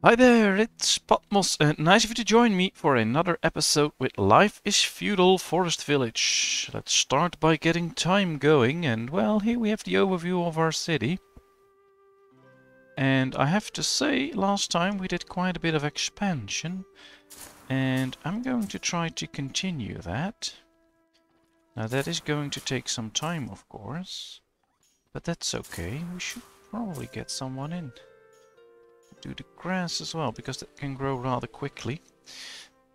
Hi there, it's Patmos, and nice of you to join me for another episode with Life is Feudal Forest Village. Let's start by getting time going, and well, here we have the overview of our city. And I have to say, last time we did quite a bit of expansion, and I'm going to try to continue that. Now that is going to take some time, of course, but that's okay. We should probably get someone in. Do the grass as well, because that can grow rather quickly.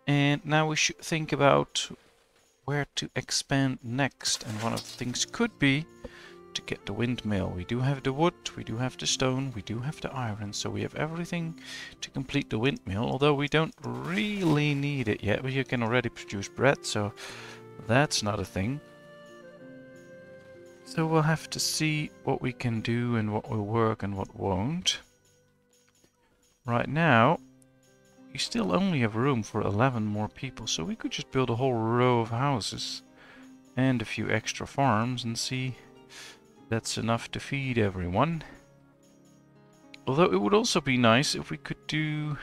And now we should think about where to expand next. And one of the things could be to get the windmill. We do have the wood, we do have the stone, we do have the iron. So we have everything to complete the windmill. Although we don't really need it yet. But you can already produce bread, so that's not a thing. So we'll have to see what we can do and what will work and what won't. Right now, we still only have room for 11 more people, so we could just build a whole row of houses and a few extra farms and see if that's enough to feed everyone. Although it would also be nice if we could do,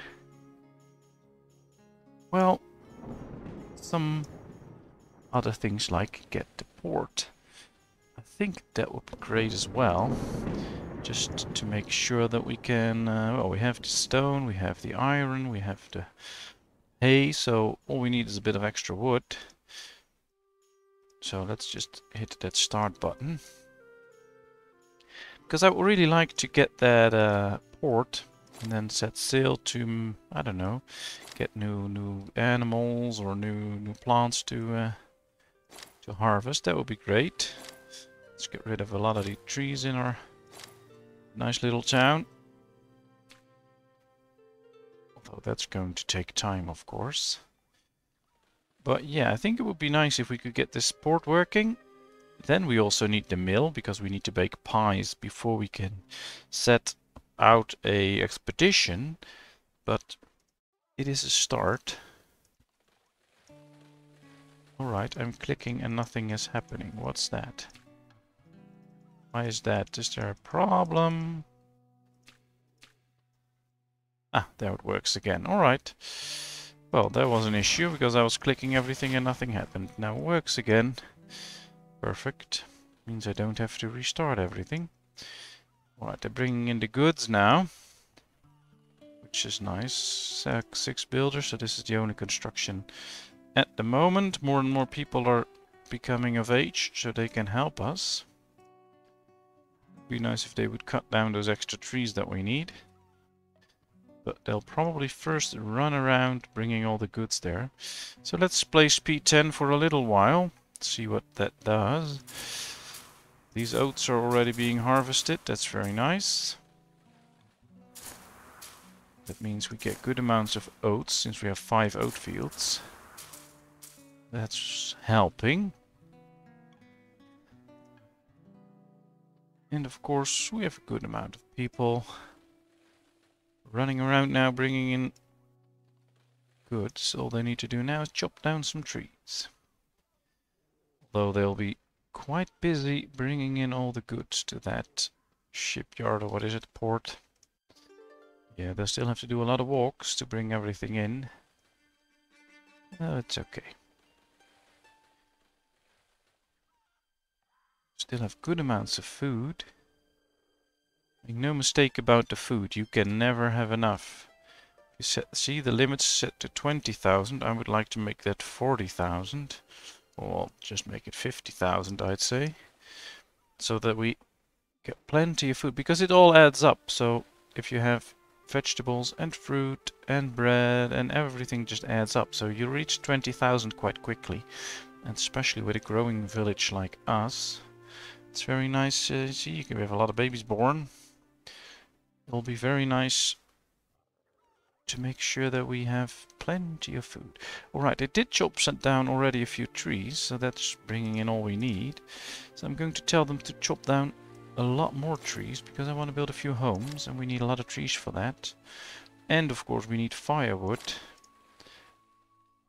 well, some other things like get the port. I think that would be great as well, just to make sure that we can, well, we have the stone, we have the iron, we have the hay, so all we need is a bit of extra wood. So let's just hit that start button. Because I would really like to get that port and then set sail to, I don't know, get new animals or new plants to harvest. That would be great. Let's get rid of a lot of the trees in our nice little town. Although that's going to take time, of course. But yeah, I think it would be nice if we could get this port working. Then we also need the mill, because we need to bake pies before we can set out a expedition. But it is a start. Alright, I'm clicking and nothing is happening. What's that? Why is that? Is there a problem? Ah, there it works again. Alright. Well, there was an issue because I was clicking everything and nothing happened. Now it works again. Perfect. Means I don't have to restart everything. Alright, they're bringing in the goods now. Which is nice. 6 builders, so this is the only construction at the moment. More and more people are becoming of age, so they can help us. Be nice if they would cut down those extra trees that we need. But they'll probably first run around bringing all the goods there. So let's place P10 for a little while. See what that does. These oats are already being harvested. That's very nice. That means we get good amounts of oats since we have 5 oat fields. That's helping. And of course we have a good amount of people running around now, bringing in goods. All they need to do now is chop down some trees. Although they'll be quite busy bringing in all the goods to that shipyard, or what is it, port. Yeah, they still have to do a lot of walks to bring everything in. It's okay. Still have good amounts of food. Make no mistake about the food, you can never have enough. You see, the limit's set to 20,000. I would like to make that 40,000. Or just make it 50,000, I'd say. So that we get plenty of food, because it all adds up. So if you have vegetables and fruit and bread and everything just adds up. So you reach 20,000 quite quickly. And especially with a growing village like us. It's very nice. See, you can have a lot of babies born. It'll be very nice to make sure that we have plenty of food. Alright, I did chop down already a few trees, so that's bringing in all we need. So I'm going to tell them to chop down a lot more trees, because I want to build a few homes, and we need a lot of trees for that. And of course we need firewood.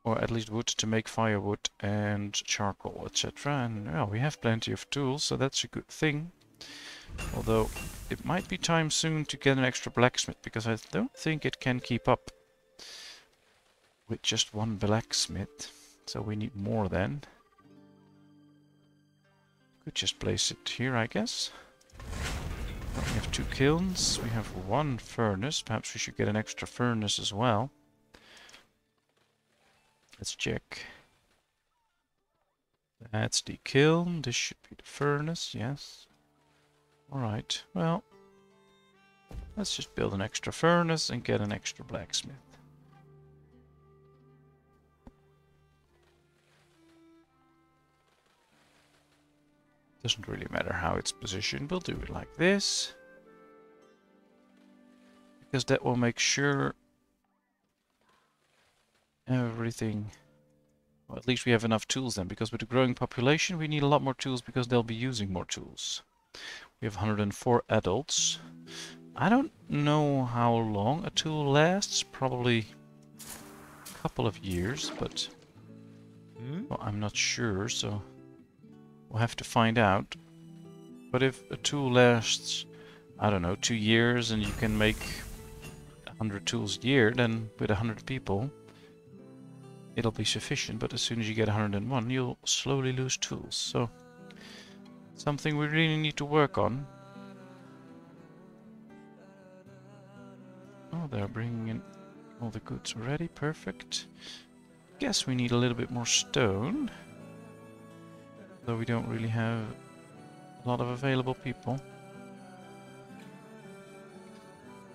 Or at least wood to make firewood and charcoal, etc. And well, we have plenty of tools, so that's a good thing. Although, it might be time soon to get an extra blacksmith, because I don't think it can keep up with just one blacksmith. So we need more then. Could just place it here, I guess. Well, we have 2 kilns, we have 1 furnace. Perhaps we should get an extra furnace as well. Let's check. That's the kiln, this should be the furnace, yes. Alright, well, let's just build an extra furnace and get an extra blacksmith. Doesn't really matter how it's positioned, we'll do it like this. Because that will make sure everything... Well, at least we have enough tools then, because with the growing population we need a lot more tools because they'll be using more tools. We have 104 adults. I don't know how long a tool lasts, probably a couple of years, but well, I'm not sure, so we'll have to find out. But if a tool lasts, I don't know, 2 years and you can make 100 tools a year, then with 100 people it'll be sufficient, but as soon as you get 101 you'll slowly lose tools, so something we really need to work on. Oh, they're bringing in all the goods already, perfect. Guess we need a little bit more stone, though we don't really have a lot of available people.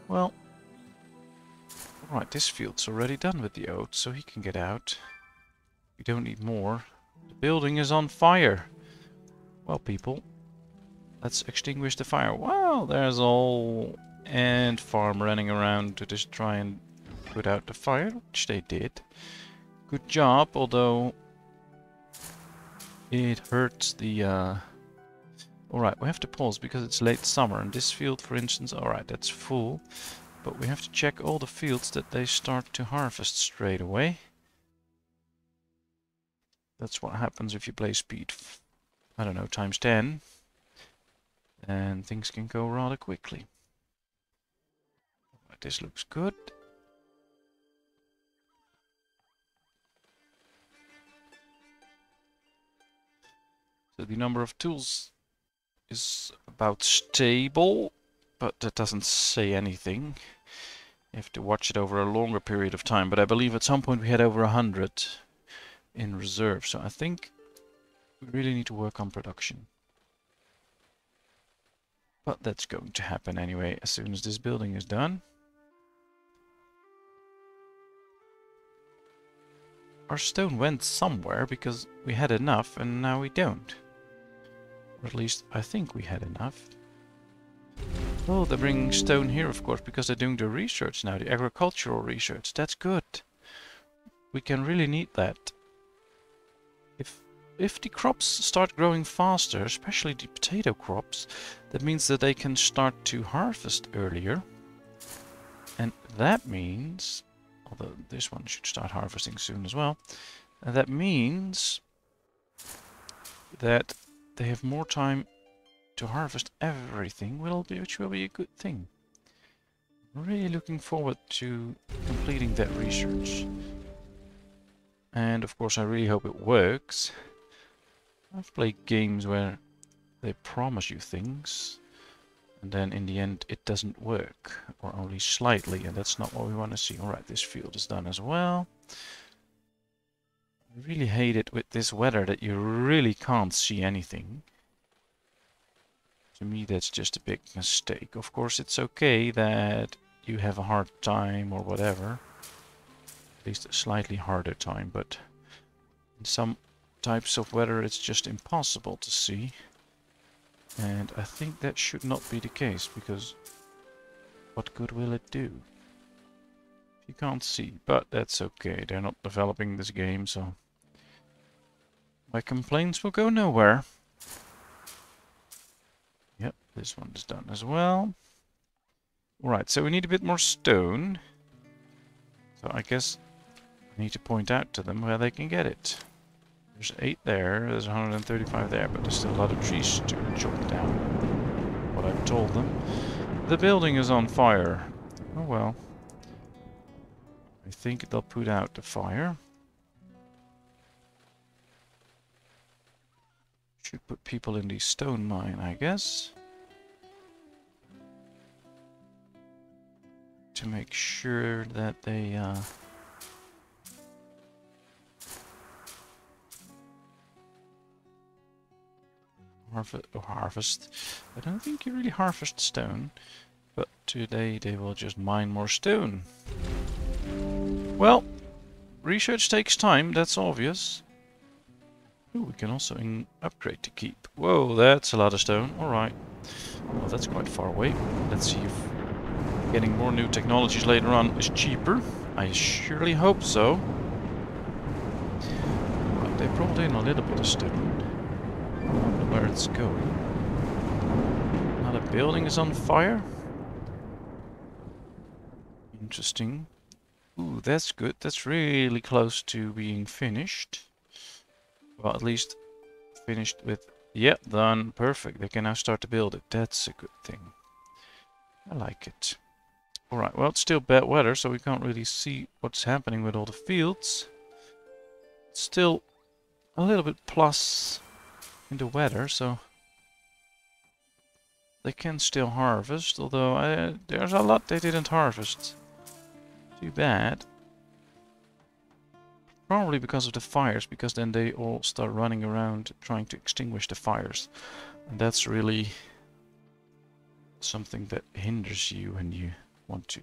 Well, right, this field's already done with the oats, so he can get out. We don't need more. The building is on fire. Well, people, let's extinguish the fire. Well, there's all ant farm running around to just try and put out the fire, which they did. Good job, although it hurts the... Alright, we have to pause because it's late summer, and this field, for instance, alright, that's full. But we have to check all the fields that they start to harvest straight away. That's what happens if you play speed, I don't know, times 10. And things can go rather quickly. Right, this looks good. So the number of tools is about stable, but that doesn't say anything. You have to watch it over a longer period of time, but I believe at some point we had over 100 in reserve, so I think we really need to work on production. But that's going to happen anyway as soon as this building is done. Our stone went somewhere because we had enough and now we don't. Or at least I think we had enough. Oh, they're bringing stone here, of course, because they're doing the research now, the agricultural research. That's good. We can really need that. If the crops start growing faster, especially the potato crops, that means that they can start to harvest earlier. And that means, although this one should start harvesting soon as well, and that means that they have more time to harvest everything, which will be a good thing. I'm really looking forward to completing that research. And of course I really hope it works. I've played games where they promise you things and then in the end it doesn't work, or only slightly, and that's not what we want to see. Alright, this field is done as well. I really hate it with this weather that you really can't see anything. To me that's just a big mistake. Of course it's okay that you have a hard time or whatever. At least a slightly harder time, but in some types of weather it's just impossible to see. And I think that should not be the case, because what good will it do if you can't see? But that's okay, they're not developing this game, so my complaints will go nowhere. Yep, this one is done as well. Alright, so we need a bit more stone. So I guess I need to point out to them where they can get it. There's 8 there, there's 135 there, but there's still a lot of trees to chop down. What I told them. The building is on fire. Oh well. I think they'll put out the fire. Should put people in the stone mine, I guess. To make sure that they harvest. I don't think you really harvest stone, but today they will just mine more stone. Well, research takes time, that's obvious. Ooh, we can also upgrade to keep. Whoa, that's a lot of stone. Alright. Well, that's quite far away. Let's see if getting more new technologies later on is cheaper. I surely hope so. Right, they brought in a little bit of stone. I don't know where it's going. Another building is on fire. Interesting. Ooh, that's good. That's really close to being finished. Well, at least finished with... Yeah, done. Perfect. They can now start to build it. That's a good thing. I like it. Alright, well, it's still bad weather, so we can't really see what's happening with all the fields. It's still a little bit plus in the weather, so they can still harvest, although there's a lot they didn't harvest. Too bad. Probably because of the fires, because then they all start running around trying to extinguish the fires. And that's really something that hinders you when you want to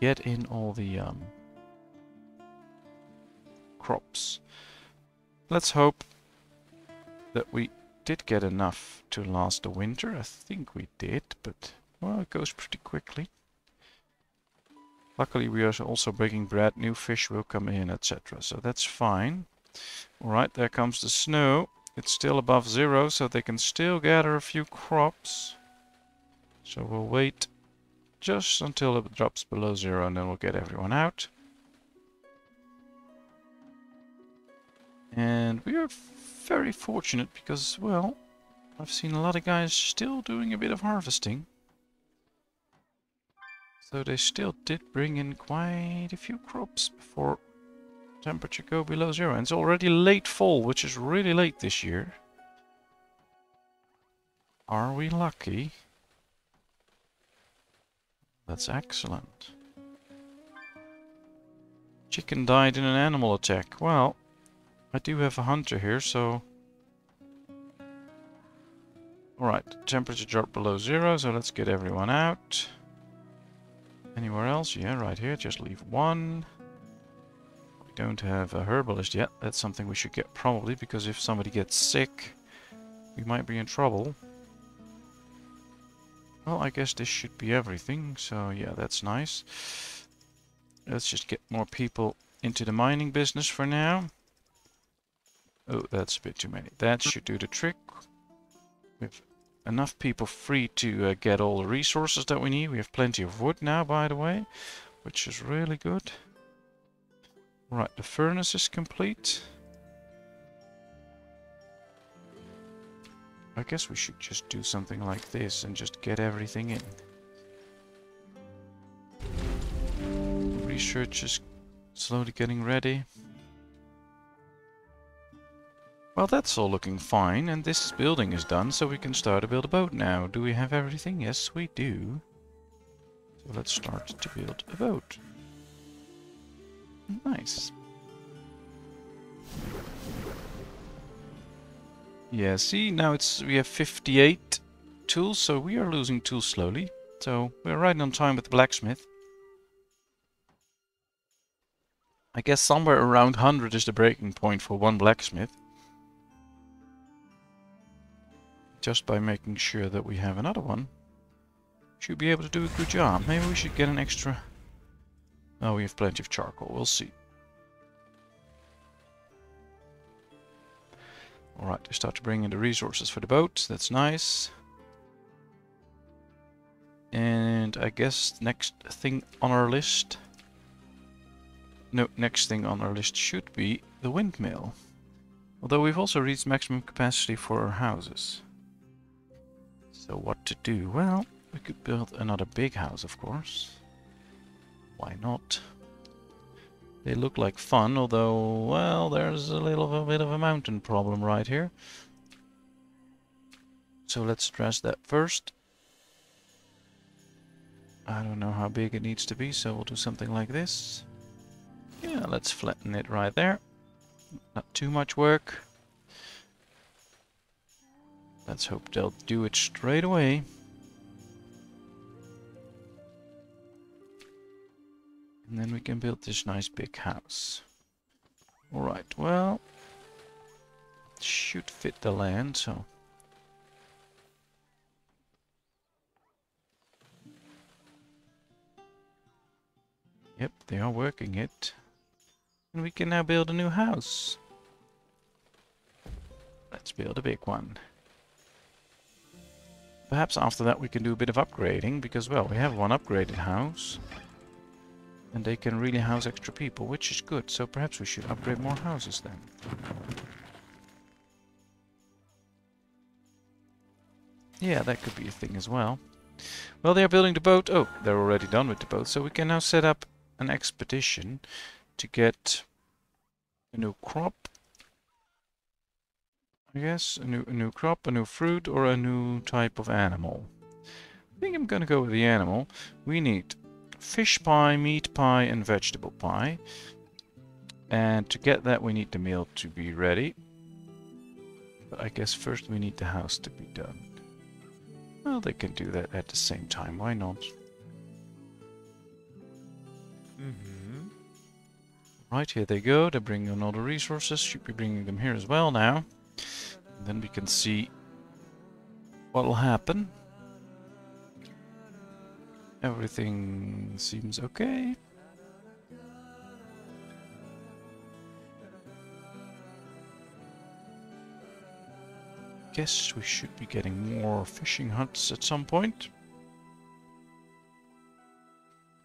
get in all the crops. Let's hope that we did get enough to last the winter. I think we did, but well, it goes pretty quickly. Luckily we are also breaking bread, new fish will come in, etc. So that's fine. Alright, there comes the snow. It's still above 0, so they can still gather a few crops. So we'll wait just until it drops below 0 and then we'll get everyone out. And we are very fortunate because, well, I've seen a lot of guys still doing a bit of harvesting. So they still did bring in quite a few crops before temperature go below 0. And it's already late fall, which is really late this year. Are we lucky? That's excellent. Chicken died in an animal attack. Well, I do have a hunter here, so... Alright, temperature dropped below 0, so let's get everyone out. Anywhere else? Yeah, right here. Just leave one. We don't have a herbalist yet. That's something we should get probably, because if somebody gets sick, we might be in trouble. Well, I guess this should be everything. So yeah, that's nice. Let's just get more people into the mining business for now. Oh, that's a bit too many. That should do the trick. We've enough people free to get all the resources that we need. We have plenty of wood now, by the way, which is really good. Right, the furnace is complete. I guess we should just do something like this and just get everything in. Research is slowly getting ready. Well, that's all looking fine, and this building is done, so we can start to build a boat now. Do we have everything? Yes, we do. So let's start to build a boat. Nice. Yeah, see, now we have 58 tools, so we are losing tools slowly. So we're right on time with the blacksmith. I guess somewhere around 100 is the breaking point for one blacksmith. Just by making sure that we have another one, should be able to do a good job. Maybe we should get an extra... Oh, we have plenty of charcoal. We'll see. Alright, we start to bring in the resources for the boat. That's nice. And I guess next thing on our list... No, next thing on our list should be the windmill. Although we've also reached maximum capacity for our houses. So what to do? Well, we could build another big house, of course. Why not? They look like fun, although, well, there's a little bit of a mountain problem right here. So let's address that first. I don't know how big it needs to be, so we'll do something like this. Yeah, let's flatten it right there. Not too much work. Let's hope they'll do it straight away. And then we can build this nice big house. Alright, well, should fit the land, so. Yep, they are working it. And we can now build a new house. Let's build a big one. Perhaps after that we can do a bit of upgrading, because, well, we have one upgraded house. And they can really house extra people, which is good. So perhaps we should upgrade more houses then. Yeah, that could be a thing as well. Well, they are building the boat. Oh, they're already done with the boat. So we can now set up an expedition to get a new crop. I guess a new crop, a new fruit, or a new type of animal. I think I'm gonna go with the animal. We need fish pie, meat pie, and vegetable pie. And to get that we need the meal to be ready. But I guess first we need the house to be done. Well, they can do that at the same time, why not? Right, here they go, they're bringing in all the resources, should be bringing them here as well now. And then we can see what'll happen. Everything seems okay. Guess we should be getting more fishing huts at some point.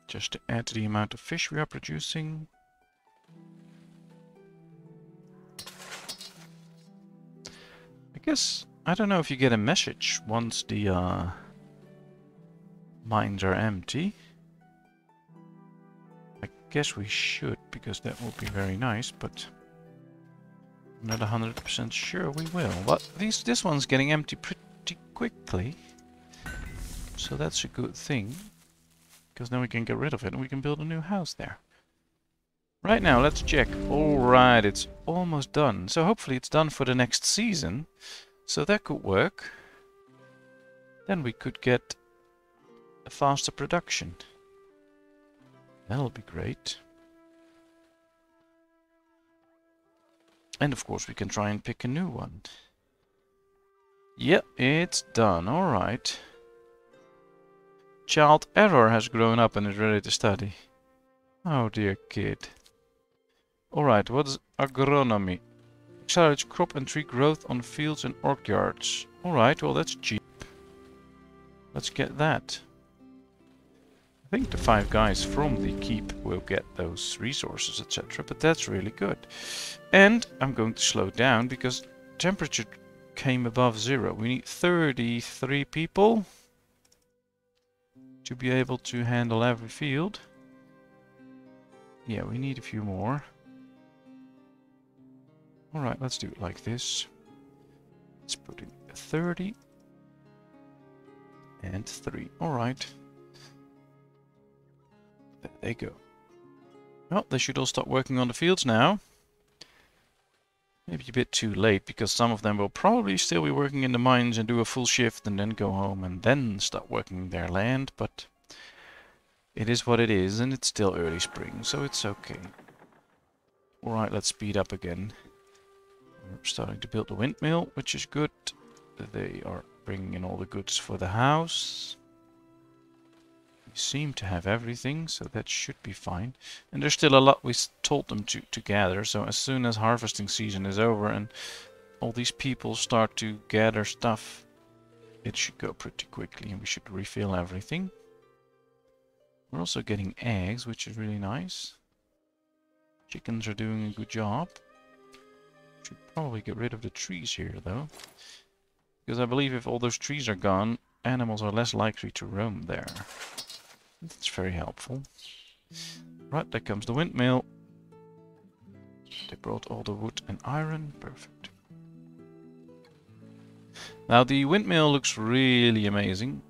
Just to add to the amount of fish we are producing. I guess, I don't know if you get a message once the mines are empty. I guess we should, because that would be very nice, but I'm not 100% sure we will. But this one's getting empty pretty quickly, so that's a good thing, because then we can get rid of it and we can build a new house there. Right now, let's check. Alright, it's almost done. So hopefully it's done for the next season. So that could work. Then we could get a faster production. That'll be great. And of course we can try and pick a new one. Yep, it's done. Alright. Child Error has grown up and is ready to study. Oh dear kid. Alright, what is agronomy? Accelerates crop and tree growth on fields and orchards. Alright, well that's cheap. Let's get that. I think the 5 guys from the keep will get those resources, etc. But that's really good. And I'm going to slow down because temperature came above 0. We need 33 people to be able to handle every field. Yeah, we need a few more. Alright, let's do it like this. Let's put in 30 and 3. Alright. There they go. Well, they should all start working on the fields now. Maybe a bit too late, because some of them will probably still be working in the mines and do a full shift and then go home and then start working their land, but it is what it is, and it's still early spring, so it's okay. Alright, let's speed up again. We're starting to build the windmill, which is good. They are bringing in all the goods for the house. We seem to have everything, so that should be fine. And there's still a lot we told them to gather, so as soon as harvesting season is over and all these people start to gather stuff, it should go pretty quickly and we should refill everything. We're also getting eggs, which is really nice. Chickens are doing a good job. Should probably get rid of the trees here though, because I believe if all those trees are gone, animals are less likely to roam there. That's very helpful. Right, there comes the windmill. They brought all the wood and iron. Perfect. Now the windmill looks really amazing.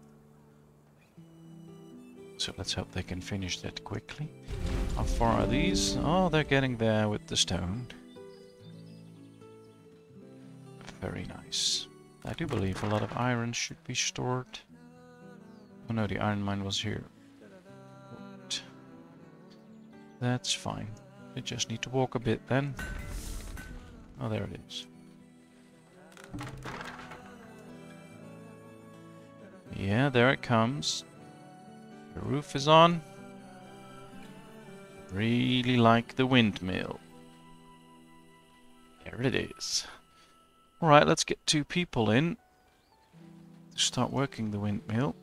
So let's hope they can finish that quickly. How far are these? Oh, they're getting there with the stone. Very nice. I do believe a lot of iron should be stored. Oh no, the iron mine was here. But that's fine. They just need to walk a bit then. Oh, there it is. Yeah, there it comes. The roof is on. Really like the windmill. There it is. Alright, let's get 2 people in to start working the windmill.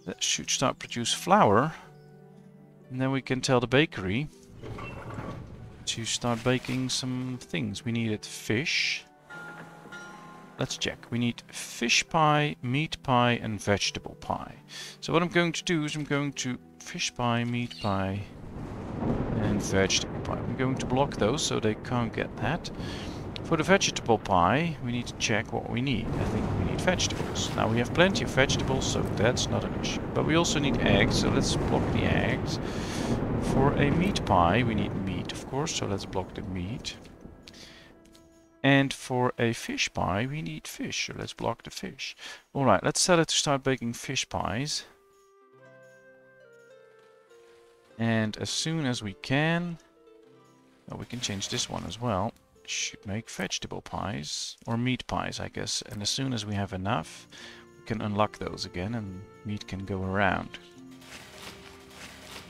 That should start produce flour. And then we can tell the bakery to start baking some things. We needed fish. Let's check. We need fish pie, meat pie, and vegetable pie. So what I'm going to do is I'm going to fish pie, meat pie, and vegetable pie. I'm going to block those so they can't get that. For the vegetable pie, we need to check what we need. I think we need vegetables. Now we have plenty of vegetables, so that's not an issue. But we also need eggs, so let's block the eggs. For a meat pie, we need meat, of course, so let's block the meat. And for a fish pie, we need fish, so let's block the fish. Alright, let's tell it to start baking fish pies. And as soon as we can, well, we can change this one as well. Should make vegetable pies, or meat pies, I guess. And as soon as we have enough, we can unlock those again and meat can go around.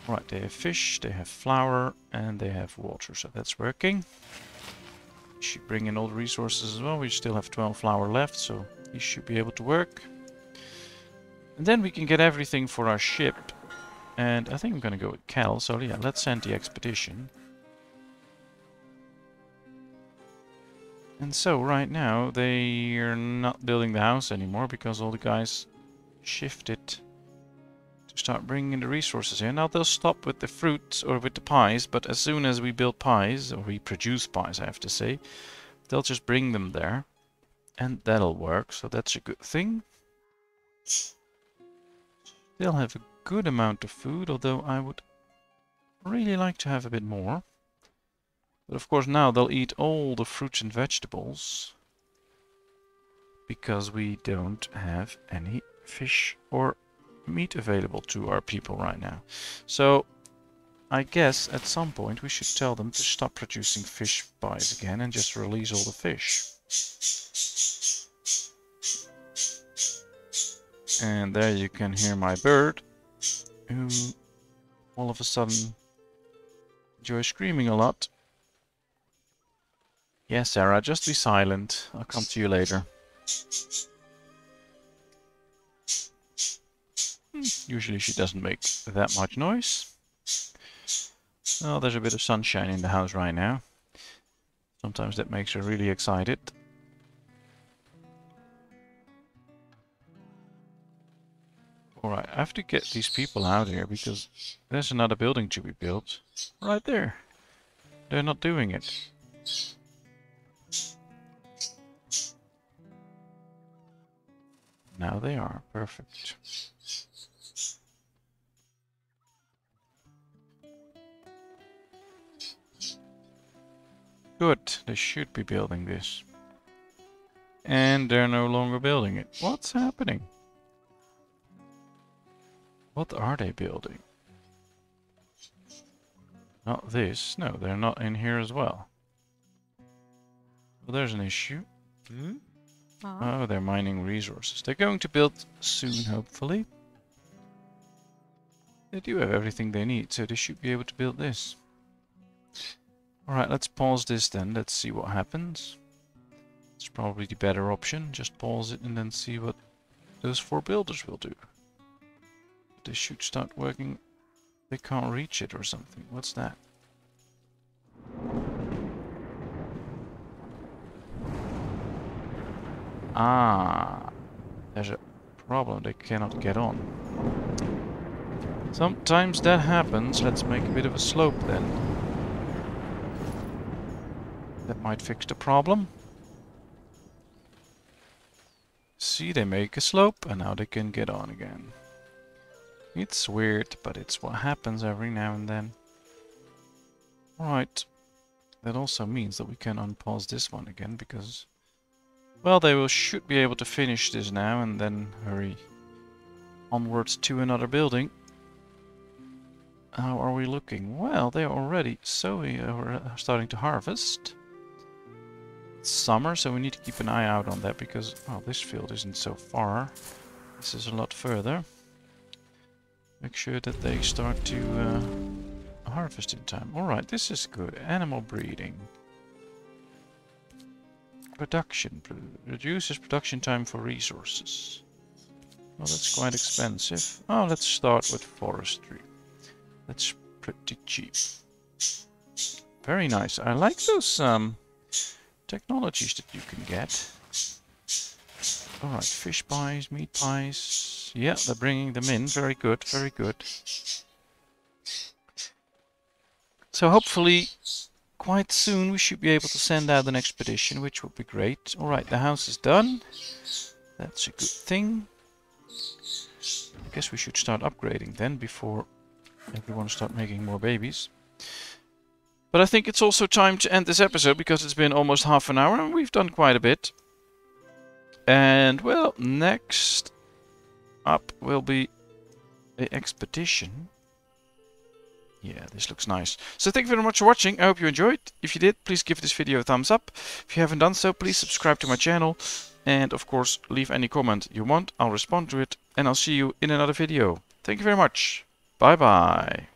Alright, they have fish, they have flour, and they have water, so that's working. Should bring in all the resources as well. We still have 12 flour left, so these should be able to work. And then we can get everything for our ship. And I think I'm going to go with Cal, so yeah, let's send the expedition. And so right now they are not building the house anymore because all the guys shifted to start bringing in the resources here. Now they'll stop with the fruits or with the pies, but as soon as we build pies, or we produce pies I have to say, they'll just bring them there. And that'll work, so that's a good thing. They'll have a good amount of food, although I would really like to have a bit more. But of course now they'll eat all the fruits and vegetables because we don't have any fish or meat available to our people right now. So I guess at some point we should tell them to stop producing fish pies again and just release all the fish. And there you can hear my bird, who all of a sudden enjoys screaming a lot. Yes, Sarah, just be silent. I'll come to you later. Usually she doesn't make that much noise. Oh, there's a bit of sunshine in the house right now. Sometimes that makes her really excited. Alright, I have to get these people out here because there's another building to be built. Right there. They're not doing it. Now they are. Perfect. Good. They should be building this. And they're no longer building it. What's happening? What are they building? Not this. No, they're not in here as well. Well, there's an issue. Oh, they're mining resources. They're going to build soon, hopefully. They do have everything they need, so they should be able to build this. Alright, let's pause this then. Let's see what happens. It's probably the better option. Just pause it and then see what those 4 builders will do. They should start working. They can't reach it or something. What's that? Ah, there's a problem. They cannot get on. Sometimes that happens. Let's make a bit of a slope then. That might fix the problem. See, they make a slope and now they can get on again. It's weird, but it's what happens every now and then. Alright. That also means that we can unpause this one again because... well, they should be able to finish this now and then hurry onwards to another building. How are we looking? Well, they're already starting to harvest. It's summer, so we need to keep an eye out on that because, well, this field isn't so far. This is a lot further. Make sure that they start to harvest in time. Alright, this is good. Animal breeding. Production. Reduces production time for resources. Well, that's quite expensive. Oh, let's start with forestry. That's pretty cheap. Very nice. I like those technologies that you can get. Alright, fish pies, meat pies. Yeah, they're bringing them in. Very good, very good. So hopefully, quite soon we should be able to send out an expedition, which would be great. Alright, the house is done. That's a good thing. I guess we should start upgrading then before everyone start making more babies. But I think it's also time to end this episode because it's been almost half an hour and we've done quite a bit. And well, next up will be the expedition. Yeah, this looks nice. So thank you very much for watching. I hope you enjoyed. If you did, please give this video a thumbs up. If you haven't done so, please subscribe to my channel. And of course, leave any comment you want. I'll respond to it. And I'll see you in another video. Thank you very much. Bye bye.